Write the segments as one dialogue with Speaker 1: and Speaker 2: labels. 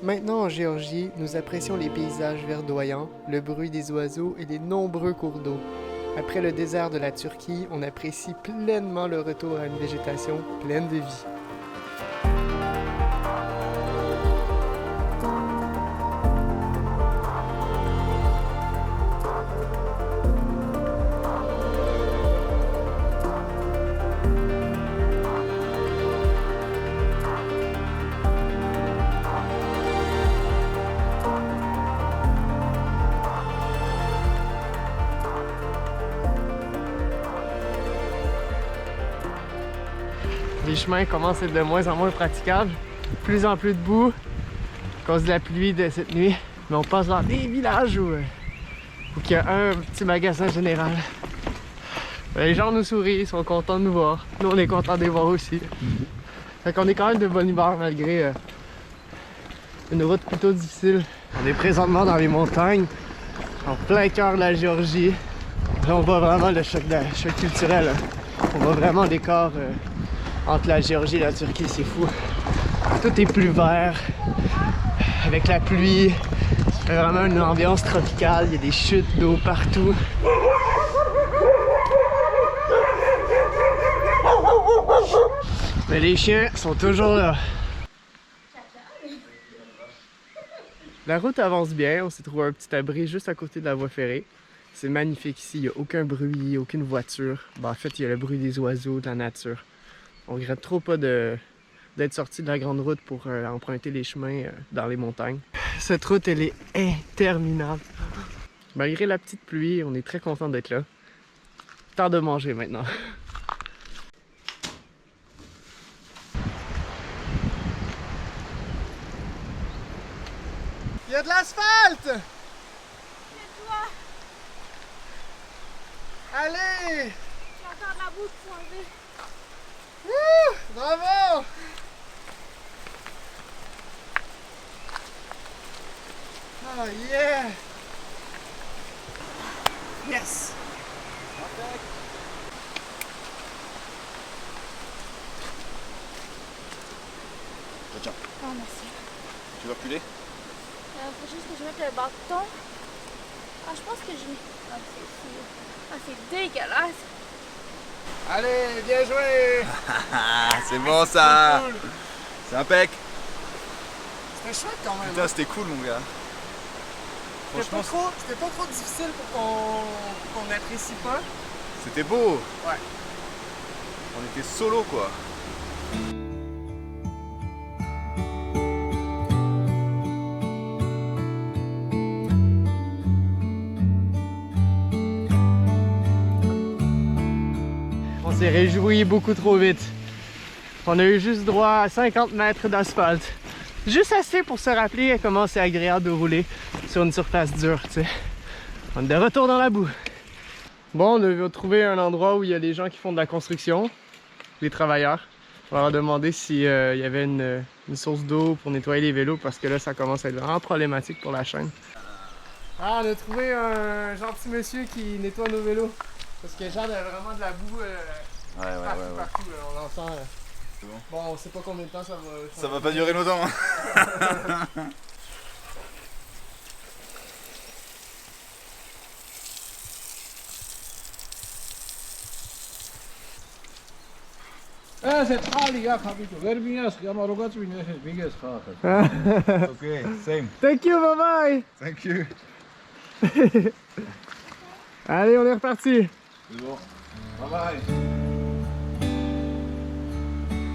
Speaker 1: Maintenant en Géorgie, nous apprécions les paysages verdoyants, le bruit des oiseaux et les nombreux cours d'eau. Après le désert de la Turquie, on apprécie pleinement le retour à une végétation pleine de vie. Les chemins commencent à être de moins en moins praticables, plus en plus de boue à cause de la pluie de cette nuit. Mais on passe dans des villages où il y a un petit magasin général. Les gens nous sourient, ils sont contents de nous voir. Nous, on est contents de les voir aussi. Fait qu'on est quand même de bonne humeur malgré une route plutôt difficile. On est présentement dans les montagnes, en plein cœur de la Géorgie. Là, on voit vraiment le choc culturel. On voit vraiment l'écart entre la Géorgie et la Turquie, c'est fou. Tout est plus vert, avec la pluie. C'est vraiment une ambiance tropicale, il y a des chutes d'eau partout. Mais les chiens sont toujours là. La route avance bien, on s'est trouvé un petit abri juste à côté de la voie ferrée. C'est magnifique ici, il n'y a aucun bruit, aucune voiture. Ben, en fait, il y a le bruit des oiseaux, de la nature. On regrette trop pas d'être sorti de la grande route pour emprunter les chemins dans les montagnes. Cette route, elle est interminable. Malgré la petite pluie, on est très content d'être là. Temps de manger maintenant. Il y a de l'asphalte! Allez!
Speaker 2: Tu vas faire de la boue pour enlever.
Speaker 1: Wouh! Bravo! Oh yeah! Yes!
Speaker 3: Tiens,
Speaker 2: Oh merci.
Speaker 3: tu vas reculer?
Speaker 2: Faut juste que je mette le bâton. Ah, je pense que j'ai... Ah, c'est dégueulasse.
Speaker 1: Allez, bien joué!
Speaker 3: C'est bon ça!
Speaker 1: Cool.
Speaker 3: C'est impec!
Speaker 1: C'était chouette quand même.
Speaker 3: Putain, c'était cool mon gars! Franchement,
Speaker 1: C'était pas trop difficile pour qu'on n'apprécie pas.
Speaker 3: c'était beau!
Speaker 1: Ouais.
Speaker 3: On était solo quoi!
Speaker 1: On s'est réjoui beaucoup trop vite. On a eu juste droit à 50 mètres d'asphalte. Juste assez pour se rappeler comment c'est agréable de rouler sur une surface dure, tu sais. On est de retour dans la boue. Bon, on a trouvé un endroit où il y a des gens qui font de la construction, des travailleurs. On leur a demandé s'il y avait une source d'eau pour nettoyer les vélos parce que là, ça commence à être vraiment problématique pour la chaîne. Ah, on a trouvé un gentil monsieur qui nettoie nos vélos. Parce qu'il y a vraiment de la boue partout, là, on l'entend.
Speaker 3: C'est bon.
Speaker 1: Bon, on sait pas combien de temps ça va...
Speaker 3: Ça va pas durer longtemps! Ok, same.
Speaker 1: Thank you, bye bye!
Speaker 3: Thank you!
Speaker 1: Allez, on est reparti!
Speaker 3: C'est bon. Bye bye!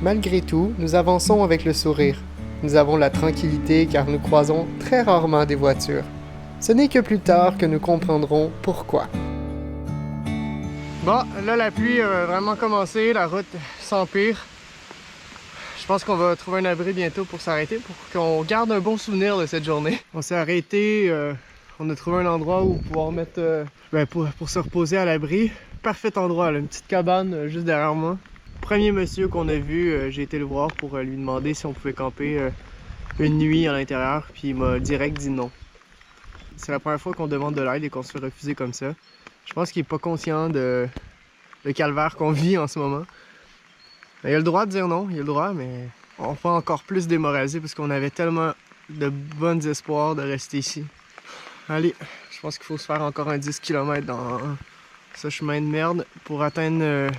Speaker 1: Malgré tout, nous avançons avec le sourire. Nous avons la tranquillité car nous croisons très rarement des voitures. Ce n'est que plus tard que nous comprendrons pourquoi. Bon, là la pluie a vraiment commencé, la route s'empire. Je pense qu'on va trouver un abri bientôt pour s'arrêter, pour qu'on garde un bon souvenir de cette journée. On s'est arrêté, on a trouvé un endroit où pouvoir mettre, pour se reposer à l'abri. Parfait endroit, là, une petite cabane juste derrière moi. Premier monsieur qu'on a vu, j'ai été le voir pour lui demander si on pouvait camper une nuit à l'intérieur, puis il m'a direct dit non. C'est la première fois qu'on demande de l'aide et qu'on se fait refuser comme ça. Je pense qu'il n'est pas conscient de le calvaire qu'on vit en ce moment. Il a le droit de dire non, il a le droit, mais on va encore plus démoraliser parce qu'on avait tellement de bons espoirs de rester ici. Allez, je pense qu'il faut se faire encore un 10 km dans ce chemin de merde pour atteindre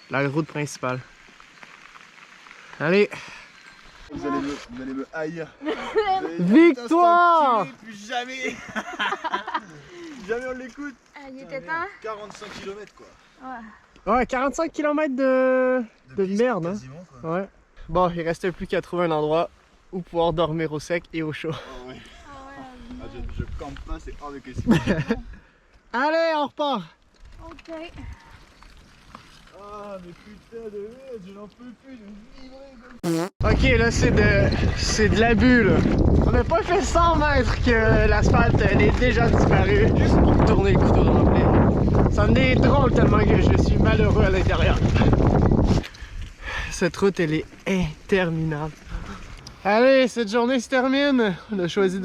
Speaker 1: la route principale. Allez!
Speaker 3: Vous allez me haïr.
Speaker 1: Victoire!
Speaker 3: Plus jamais. Jamais on l'écoute.
Speaker 2: Ah, il était temps?
Speaker 3: 45 km quoi.
Speaker 2: Ouais.
Speaker 1: Ouais, 45 km de merde, hein?
Speaker 3: Quasiment, quoi.
Speaker 1: Ouais. Bon, il restait plus qu'à trouver un endroit où pouvoir dormir au sec et au chaud.
Speaker 3: Oh, ouais.
Speaker 2: Ah ouais.
Speaker 3: Je campe pas, c'est hors de question.
Speaker 1: Allez, on repart!
Speaker 2: Ok.
Speaker 3: Ah mais putain de merde, je n'en peux plus de vibrer.
Speaker 1: Ok, là c'est de l'abus là. On n'a pas fait 100 mètres que l'asphalte elle est déjà disparue juste pour tourner le couteau dans le blé. Ça en est drôle tellement que je suis malheureux à l'intérieur. Cette route elle est interminable. Allez, cette journée se termine. On a choisi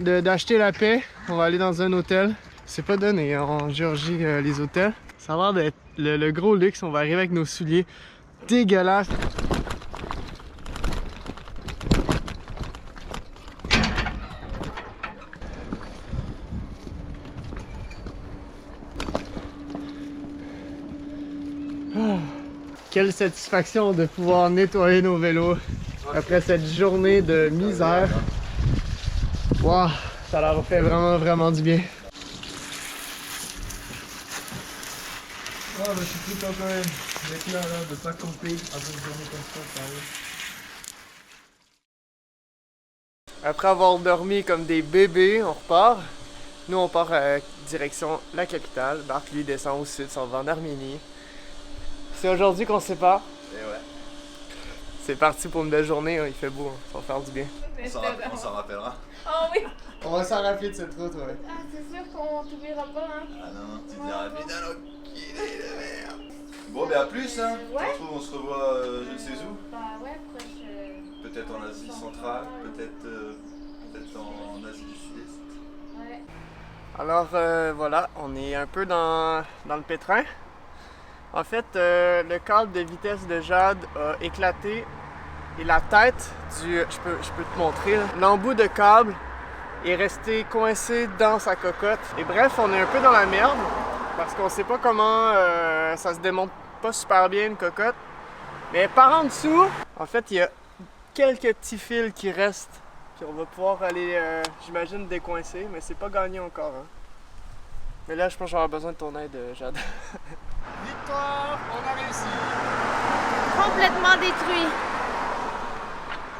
Speaker 1: d'acheter la paix. On va aller dans un hôtel. C'est pas donné hein, en Géorgie les hôtels. Ça a l'air d'être le gros luxe. On va arriver avec nos souliers dégueulasses. Quelle satisfaction de pouvoir nettoyer nos vélos après cette journée de misère. Wow, ça leur fait vraiment du bien.
Speaker 3: Oh je suis content quand même d'être là, de pas camper après une journée comme ça,
Speaker 1: Après avoir dormi comme des bébés, on repart. Nous on part direction la capitale. Bart lui descend au sud, s'en va en Arménie. C'est aujourd'hui qu'on se sépare.
Speaker 3: Et ouais.
Speaker 1: C'est parti pour une belle journée, hein. Il fait beau, hein. Ça va faire du bien.
Speaker 3: On s'en rappellera.
Speaker 2: Oh oui.
Speaker 1: On va s'en rappeler de cette route, ouais.
Speaker 2: Ah, c'est sûr qu'on t'oubliera pas, hein.
Speaker 3: Ah non, tu te diras putain l'enculé de merde. Bon ben à plus hein.
Speaker 2: Ouais.
Speaker 3: On se revoit je ne sais où.
Speaker 2: Bah ouais, proche.
Speaker 3: Peut-être en Asie centrale, peut-être en Asie du Sud-Est.
Speaker 2: Ouais.
Speaker 1: Alors voilà, on est un peu dans le pétrin. En fait, le câble de vitesse de Jade a éclaté et la tête du... Je peux te montrer, là. L'embout de câble est resté coincé dans sa cocotte. Et bref, on est un peu dans la merde parce qu'on sait pas comment ça se démonte pas super bien une cocotte. Mais par en dessous, en fait, il y a quelques petits fils qui restent. Puis on va pouvoir aller, j'imagine, décoincer, mais c'est pas gagné encore. Hein. Mais là, je pense que j'aurai besoin de ton aide, Jade. Victoire! On a réussi!
Speaker 2: Complètement détruit.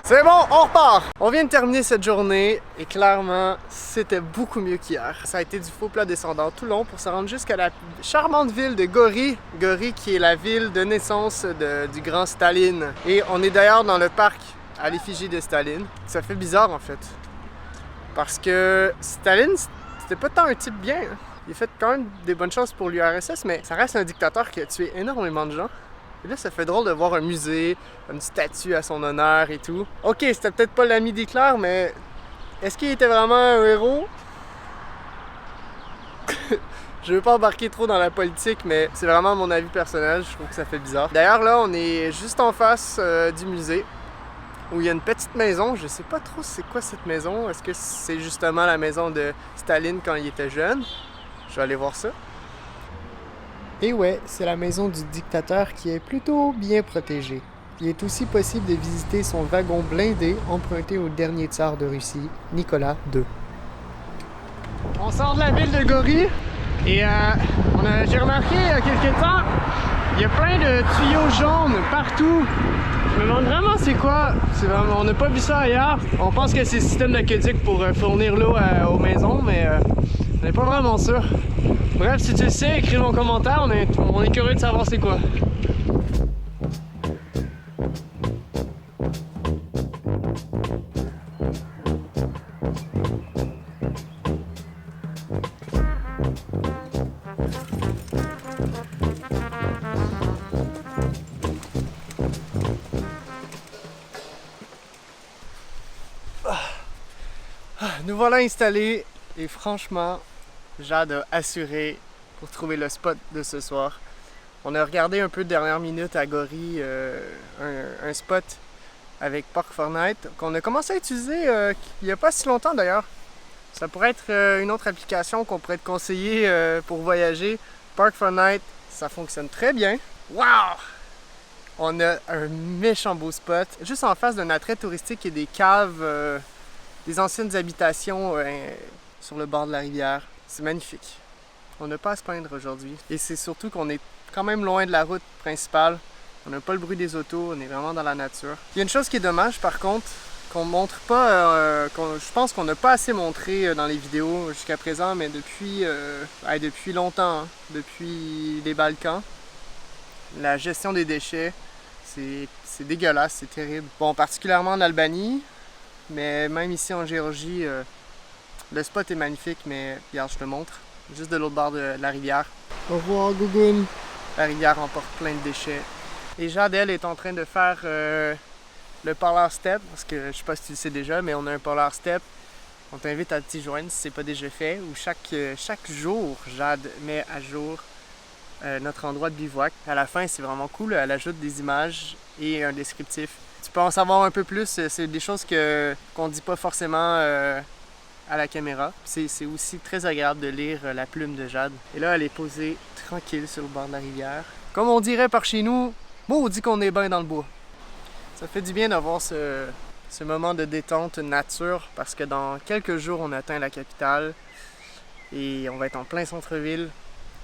Speaker 1: C'est bon, on repart! On vient de terminer cette journée et clairement, c'était beaucoup mieux qu'hier. Ça a été du faux plat descendant tout long pour se rendre jusqu'à la charmante ville de Gori. Gori qui est la ville de naissance du grand Staline. Et on est d'ailleurs dans le parc à l'effigie de Staline. Ça fait bizarre en fait. Parce que Staline, c'était pas tant un type bien. Hein. Il a fait quand même des bonnes choses pour l'URSS, mais ça reste un dictateur qui a tué énormément de gens. Et là, ça fait drôle de voir un musée, une statue à son honneur et tout. Ok, c'était peut-être pas l'ami d'Hitler, mais est-ce qu'il était vraiment un héros? Je veux pas embarquer trop dans la politique, mais c'est vraiment mon avis personnel, je trouve que ça fait bizarre. D'ailleurs, là, on est juste en face du musée, où il y a une petite maison. Je sais pas trop c'est quoi cette maison. Est-ce que c'est justement la maison de Staline quand il était jeune? Je vais aller voir ça. Et ouais, c'est la maison du dictateur qui est plutôt bien protégée. Il est aussi possible de visiter son wagon blindé emprunté au dernier tsar de Russie, Nicolas II. On sort de la ville de Gori et j'ai remarqué il y a quelques temps, il y a plein de tuyaux jaunes partout. Je me demande vraiment c'est quoi. On n'a pas vu ça ailleurs. On pense que c'est le système d'aqueduc pour fournir l'eau aux maisons, mais on n'est pas vraiment sûr. Bref, si tu le sais, écris en commentaire, on est curieux de savoir c'est quoi. Nous voilà installés et franchement, Jade a assuré pour trouver le spot de ce soir. On a regardé un peu de dernière minute à Gori, un spot avec Park4Night, qu'on a commencé à utiliser il n'y a pas si longtemps d'ailleurs. Ça pourrait être une autre application qu'on pourrait te conseiller pour voyager. Park4Night, ça fonctionne très bien. Wow! On a un méchant beau spot, juste en face d'un attrait touristique et des caves, des anciennes habitations sur le bord de la rivière. C'est magnifique. On n'a pas à se plaindre aujourd'hui. Et c'est surtout qu'on est quand même loin de la route principale. On n'a pas le bruit des autos, on est vraiment dans la nature. Il y a une chose qui est dommage par contre, qu'on montre pas, je pense qu'on n'a pas assez montré dans les vidéos jusqu'à présent, mais depuis longtemps, hein, depuis les Balkans, la gestion des déchets, c'est dégueulasse, c'est terrible. Bon, particulièrement en Albanie, mais même ici en Géorgie, le spot est magnifique, mais regarde, je te montre. Juste de l'autre bord de la rivière. Au revoir, Gougoun! La rivière emporte plein de déchets. Et Jade, elle, est en train de faire le Polar Step, parce que je sais pas si tu le sais déjà, mais on a un Polar Step. On t'invite à t'y joindre si c'est pas déjà fait, où chaque jour, Jade met à jour notre endroit de bivouac. À la fin, c'est vraiment cool, elle ajoute des images et un descriptif. Tu peux en savoir un peu plus, c'est des choses qu'on dit pas forcément à la caméra. C'est aussi très agréable de lire la plume de Jade. Et là, elle est posée tranquille sur le bord de la rivière. Comme on dirait par chez nous, maudit qu'on est bien dans le bois. Ça fait du bien d'avoir ce moment de détente nature parce que dans quelques jours, on atteint la capitale et on va être en plein centre-ville,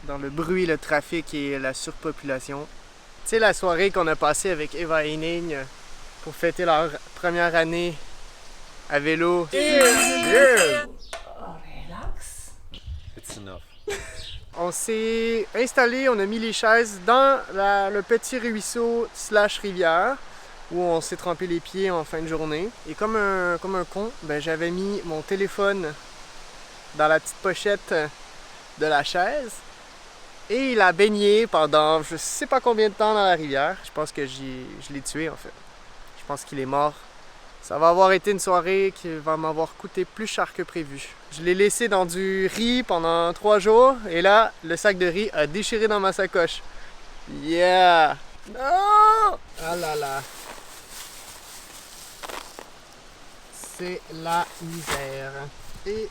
Speaker 1: dans le bruit, le trafic et la surpopulation. Tu sais, la soirée qu'on a passée avec Eva et Ning pour fêter leur première année à vélo.
Speaker 4: Relax. It's enough.
Speaker 1: On s'est installé, on a mis les chaises dans le petit ruisseau / rivière où on s'est trempé les pieds en fin de journée. Et comme un con, ben, j'avais mis mon téléphone dans la petite pochette de la chaise et il a baigné pendant je sais pas combien de temps dans la rivière. Je pense que je l'ai tué en fait. Je pense qu'il est mort. Ça va avoir été une soirée qui va m'avoir coûté plus cher que prévu. Je l'ai laissé dans du riz pendant 3 jours et là, le sac de riz a déchiré dans ma sacoche. Yeah! Non! Ah là là! C'est la misère. Et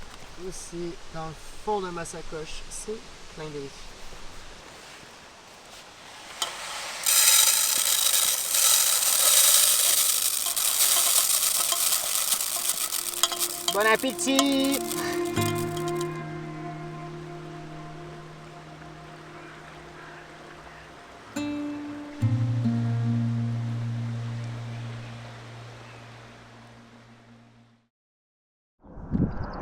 Speaker 1: aussi, dans le fond de ma sacoche, c'est plein de riz. Bon appétit!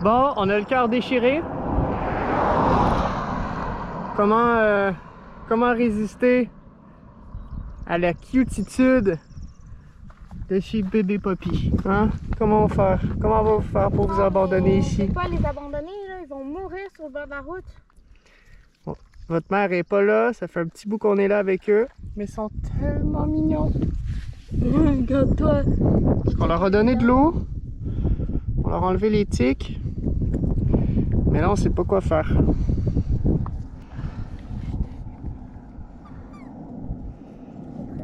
Speaker 1: Bon, on a le cœur déchiré. Comment résister à la cutitude de chez bébé Poppy, hein? Comment on va faire pour vous abandonner ici?
Speaker 2: On peut pas les abandonner, là. Ils vont mourir sur le bord de la route.
Speaker 1: Bon, votre mère est pas là, ça fait un petit bout qu'on est là avec eux, mais ils sont tellement mignons.
Speaker 2: Regarde-toi.
Speaker 1: On leur a donné de l'eau, on leur a enlevé les tiques, mais là on sait pas quoi faire.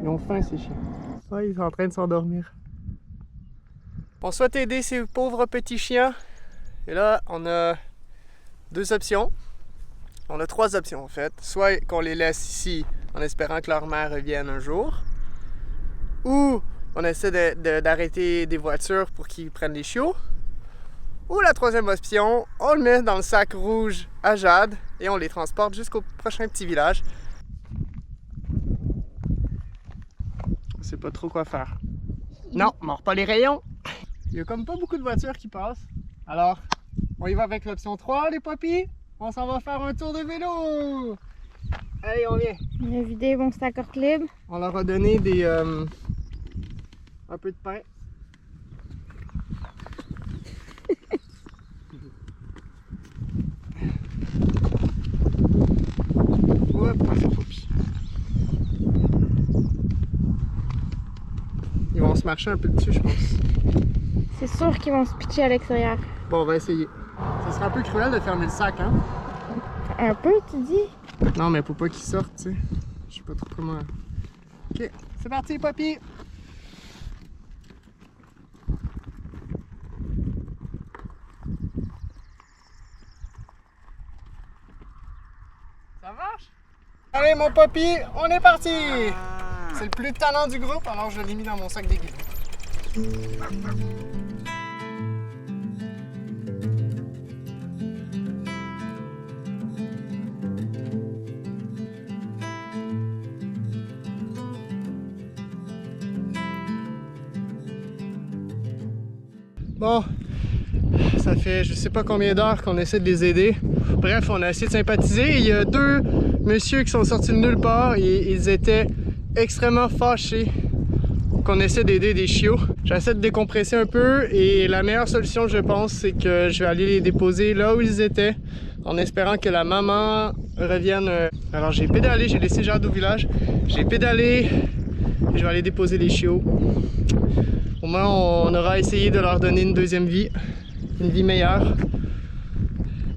Speaker 1: Ils ont faim ces chiens. Ouais, ils sont en train de s'endormir. On souhaite aider ces pauvres petits chiens. Et là, on a 2 options. On a 3 options en fait. Soit qu'on les laisse ici en espérant que leur mère revienne un jour. Ou on essaie d'arrêter des voitures pour qu'ils prennent les chiots. Ou la 3e option, on le met dans le sac rouge à Jade et on les transporte jusqu'au prochain petit village. On sait pas trop quoi faire. Non, on mord pas les rayons. Il y a comme pas beaucoup de voitures qui passent. Alors, on y va avec l'option 3, les Poppy. On s'en va faire un tour de vélo. Allez, on vient.
Speaker 2: On a vidé mon sac hors libre.
Speaker 1: On leur a donné un peu de pain. Hop, c'est Poppy. Ils vont se marcher un peu dessus, je pense.
Speaker 2: C'est sûr qu'ils vont se pitcher à l'extérieur.
Speaker 1: Bon, on va essayer. Ça serait un peu cruel de fermer le sac, hein?
Speaker 2: Un peu, tu dis?
Speaker 1: Non, mais faut pas qu'ils sortent, tu sais. Je sais pas trop comment. Ok, c'est parti, Poppy! marche? Allez mon papy, on est parti! C'est le plus tannant du groupe, alors je l'ai mis dans mon sac des guides. Bon, ça fait je sais pas combien d'heures qu'on essaie de les aider. Bref, on a essayé de sympathiser. Il y a deux messieurs qui sont sortis de nulle part et ils étaient extrêmement fâchés qu'on essaie d'aider des chiots. J'essaie de décompresser un peu et la meilleure solution, je pense, c'est que je vais aller les déposer là où ils étaient en espérant que la maman revienne. Alors j'ai pédalé, j'ai laissé Jade au village. J'ai pédalé et je vais aller déposer les chiots. Au moins, on aura essayé de leur donner une deuxième vie, une vie meilleure.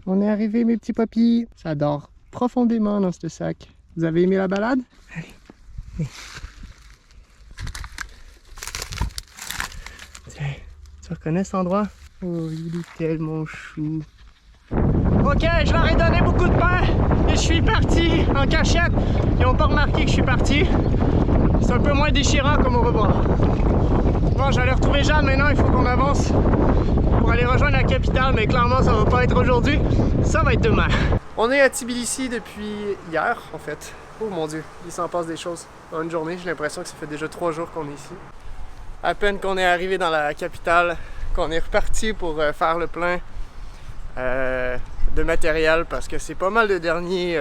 Speaker 1: On est arrivé, mes petits papis. Ça dort profondément dans ce sac. Vous avez aimé la balade? Allez. Tiens, tu reconnais cet endroit? Oh, il est tellement chou. Ok, je leur ai donné beaucoup de pain et je suis parti en cachette. Ils n'ont pas remarqué que je suis parti. C'est un peu moins déchirant comme on va voir. Bon, j'allais retrouver Jeanne maintenant, il faut qu'on avance pour aller rejoindre la capitale, mais clairement ça va pas être aujourd'hui, ça va être demain. On est à Tbilissi depuis hier en fait. Oh mon dieu, il s'en passe des choses en une journée, j'ai l'impression que ça fait déjà 3 jours qu'on est ici. À peine qu'on est arrivé dans la capitale, qu'on est reparti pour faire le plein de matériel parce que c'est pas mal de derniers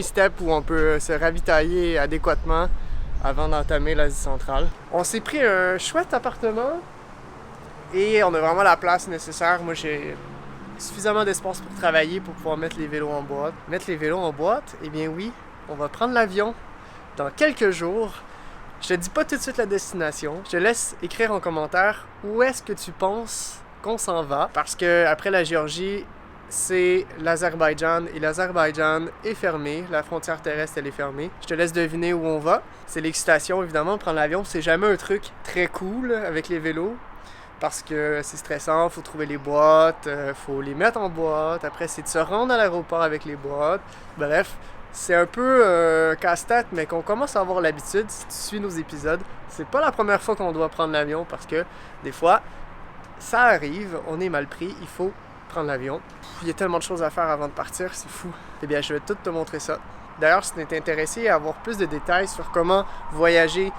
Speaker 1: steps où on peut se ravitailler adéquatement avant d'entamer l'Asie centrale. On s'est pris un chouette appartement et on a vraiment la place nécessaire. Moi, j'ai suffisamment d'espace pour travailler pour pouvoir mettre les vélos en boîte. Mettre les vélos en boîte, eh bien oui, on va prendre l'avion dans quelques jours. Je te dis pas tout de suite la destination. Je te laisse écrire en commentaire où est-ce que tu penses qu'on s'en va. Parce que après la Géorgie, c'est l'Azerbaïdjan et l'Azerbaïdjan est fermé, la frontière terrestre elle est fermée. Je te laisse deviner où on va. C'est l'excitation évidemment, prendre l'avion, c'est jamais un truc très cool avec les vélos parce que c'est stressant, faut trouver les boîtes, faut les mettre en boîte, après c'est de se rendre à l'aéroport avec les boîtes. Bref, c'est un peu casse-tête mais qu'on commence à avoir l'habitude si tu suis nos épisodes. C'est pas la première fois qu'on doit prendre l'avion parce que des fois ça arrive, on est mal pris, il faut prendre l'avion. Il y a tellement de choses à faire avant de partir, c'est fou. Eh bien, je vais tout te montrer ça. D'ailleurs, si tu es intéressé à avoir plus de détails sur comment voyager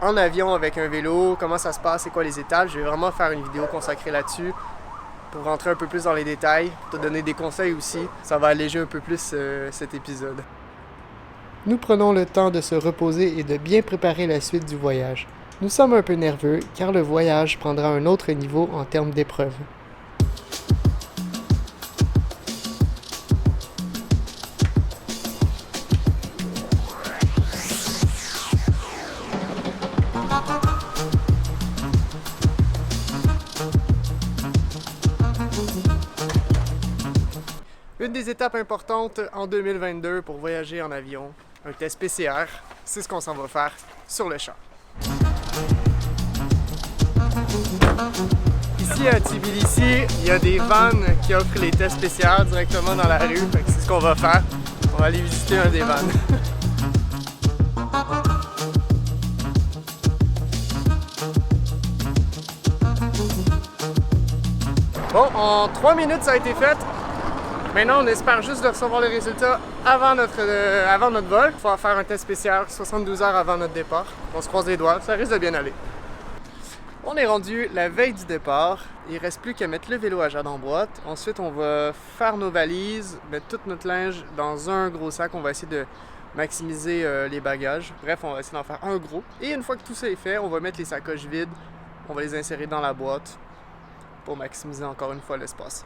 Speaker 1: en avion avec un vélo, comment ça se passe, c'est quoi les étapes, je vais vraiment faire une vidéo consacrée là-dessus pour rentrer un peu plus dans les détails, pour te donner des conseils aussi. Ça va alléger un peu plus cet épisode. Nous prenons le temps de se reposer et de bien préparer la suite du voyage. Nous sommes un peu nerveux car le voyage prendra un autre niveau en termes d'épreuves. Une des étapes importantes en 2022 pour voyager en avion, un test PCR, c'est ce qu'on s'en va faire sur le champ. Ici à Tbilissi, il y a des vannes qui offrent les tests PCR directement dans la rue, c'est ce qu'on va faire. On va aller visiter un des vannes. Bon, en 3 minutes ça a été fait. Maintenant, on espère juste de recevoir les résultats avant notre vol. Il faut faire un test spécial 72 heures avant notre départ. On se croise les doigts, ça risque de bien aller. On est rendu la veille du départ. Il ne reste plus qu'à mettre le vélo à Jade en boîte. Ensuite, on va faire nos valises, mettre tout notre linge dans un gros sac. On va essayer de maximiser les bagages. Bref, on va essayer d'en faire un gros. Et une fois que tout ça est fait, on va mettre les sacoches vides. On va les insérer dans la boîte pour maximiser encore une fois l'espace.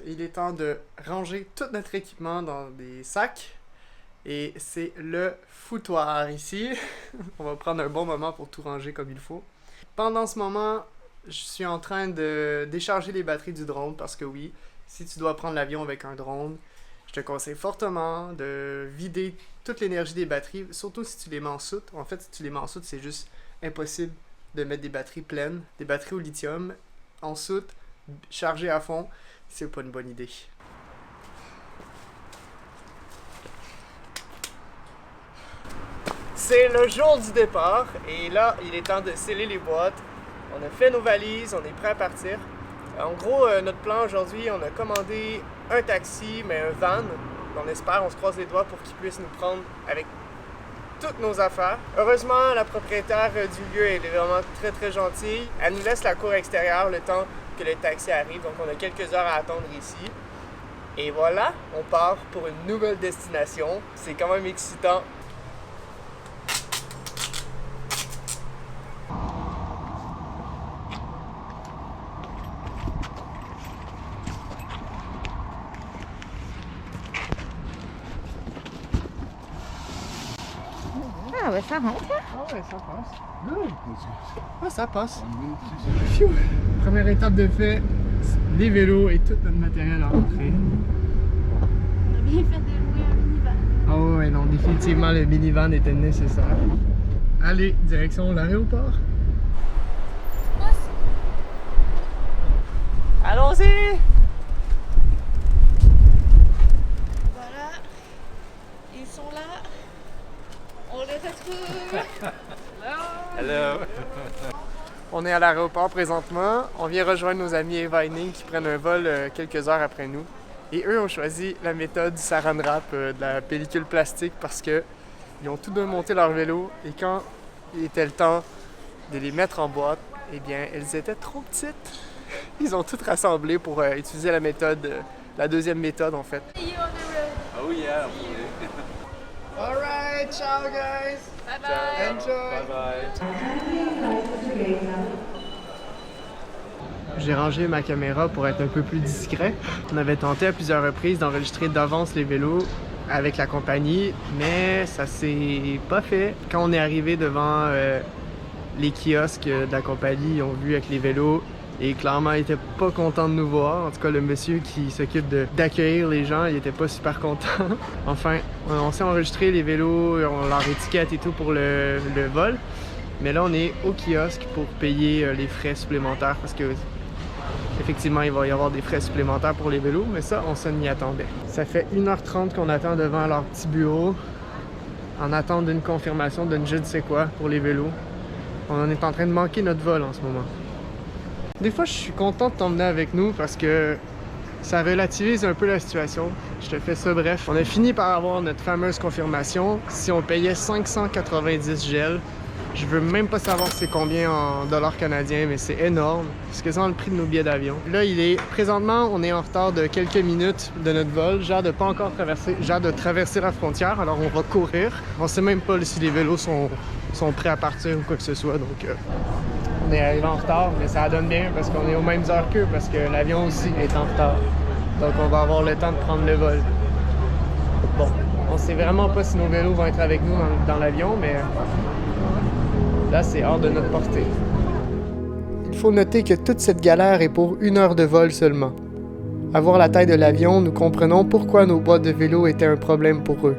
Speaker 1: Il est temps de ranger tout notre équipement dans des sacs et c'est le foutoir ici. On va prendre un bon moment pour tout ranger comme il faut. Pendant ce moment, je suis en train de décharger les batteries du drone parce que oui, si tu dois prendre l'avion avec un drone, je te conseille fortement de vider toute l'énergie des batteries, surtout si tu les mets en soute. En fait, si tu les mets en soute, c'est juste impossible de mettre des batteries pleines, des batteries au lithium en soute. chargé à fond, c'est pas une bonne idée. C'est le jour du départ et là, il est temps de sceller les boîtes. On a fait nos valises, on est prêt à partir. En gros, notre plan aujourd'hui, on a commandé un taxi, mais un van. On espère, on se croise les doigts pour qu'il puisse nous prendre avec toutes nos affaires. Heureusement, la propriétaire du lieu, elle est vraiment très très gentille. Elle nous laisse la cour extérieure le temps que le taxi arrive, donc on a quelques heures à attendre ici. Et voilà, on part pour une nouvelle destination. C'est quand même excitant.
Speaker 2: Ah ouais, ça rentre.
Speaker 1: Ah ouais, ça passe. Ah, ça passe. Phew. Première étape de fait, les vélos et tout notre matériel à rentrer.
Speaker 2: On a bien fait de louer un minivan.
Speaker 1: Ah ouais, non, définitivement le minivan était nécessaire. Allez, direction l'aéroport. Allons-y!
Speaker 2: Voilà. Ils sont là. On les retrouve.
Speaker 4: Hello.
Speaker 1: On est à l'aéroport présentement. On vient rejoindre nos amis Eva et Ning qui prennent un vol quelques heures après nous. Et eux ont choisi la méthode du saran wrap, de la pellicule plastique, parce que ils ont tous deux monté leur vélo et quand il était le temps de les mettre en boîte, eh bien, elles étaient trop petites. Ils ont toutes rassemblé pour utiliser la méthode, la deuxième méthode en fait.
Speaker 2: See you on the road.
Speaker 4: Oh yeah.
Speaker 1: Alright, ciao guys!
Speaker 2: Bye bye.
Speaker 1: Enjoy!
Speaker 4: Bye bye.
Speaker 1: J'ai rangé ma caméra pour être un peu plus discret. On avait tenté à plusieurs reprises d'enregistrer d'avance les vélos avec la compagnie, mais ça s'est pas fait. Quand on est arrivé devant les kiosques de la compagnie, ils ont vu avec les vélos et clairement ils étaient pas contents de nous voir. En tout cas, le monsieur qui s'occupe d'accueillir les gens, il était pas super content. Enfin, on s'est enregistré les vélos, on leur étiquette et tout pour le vol. Mais là, on est au kiosque pour payer les frais supplémentaires parce que effectivement, il va y avoir des frais supplémentaires pour les vélos, mais ça, on s'en y attendait. Ça fait 1h30 qu'on attend devant leur petit bureau en attente d'une confirmation d'une je ne sais quoi pour les vélos. On est en train de manquer notre vol en ce moment. Des fois, je suis content de t'emmener avec nous parce que ça relativise un peu la situation. Je te fais ça bref. On a fini par avoir notre fameuse confirmation. Si on payait 590 gels, je veux même pas savoir c'est combien en dollars canadiens, mais c'est énorme. C'est quasiment le prix de nos billets d'avion. Là, présentement, on est en retard de quelques minutes de notre vol. J'ai hâte de pas encore traverser, j'ai hâte de traverser la frontière, alors on va courir. On sait même pas si les vélos sont prêts à partir ou quoi que ce soit, donc on est arrivé en retard, mais ça donne bien parce qu'on est aux mêmes heures qu'eux, parce que l'avion aussi est en retard. Donc on va avoir le temps de prendre le vol. Bon, on sait vraiment pas si nos vélos vont être avec nous dans l'avion, mais là, c'est hors de notre portée. Il faut noter que toute cette galère est pour 1 heure de vol seulement. À voir la taille de l'avion, nous comprenons pourquoi nos boîtes de vélo étaient un problème pour eux.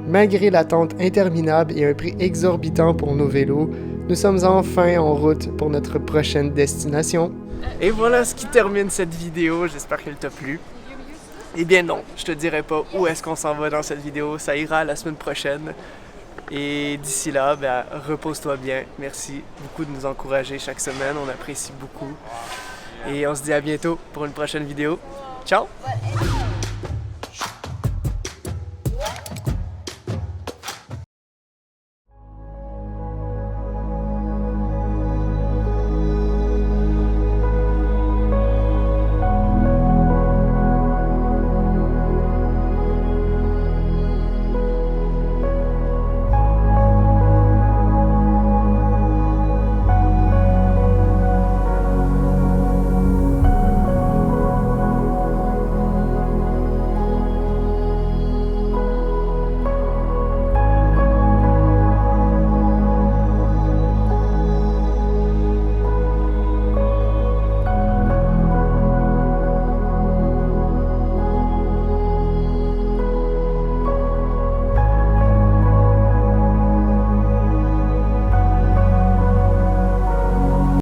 Speaker 1: Malgré l'attente interminable et un prix exorbitant pour nos vélos, nous sommes enfin en route pour notre prochaine destination. Et voilà ce qui termine cette vidéo, j'espère qu'elle t'a plu. Eh bien non, je te dirai pas où est-ce qu'on s'en va dans cette vidéo, ça ira la semaine prochaine. Et d'ici là, ben, repose-toi bien. Merci beaucoup de nous encourager chaque semaine, on apprécie beaucoup. Et on se dit à bientôt pour une prochaine vidéo. Ciao!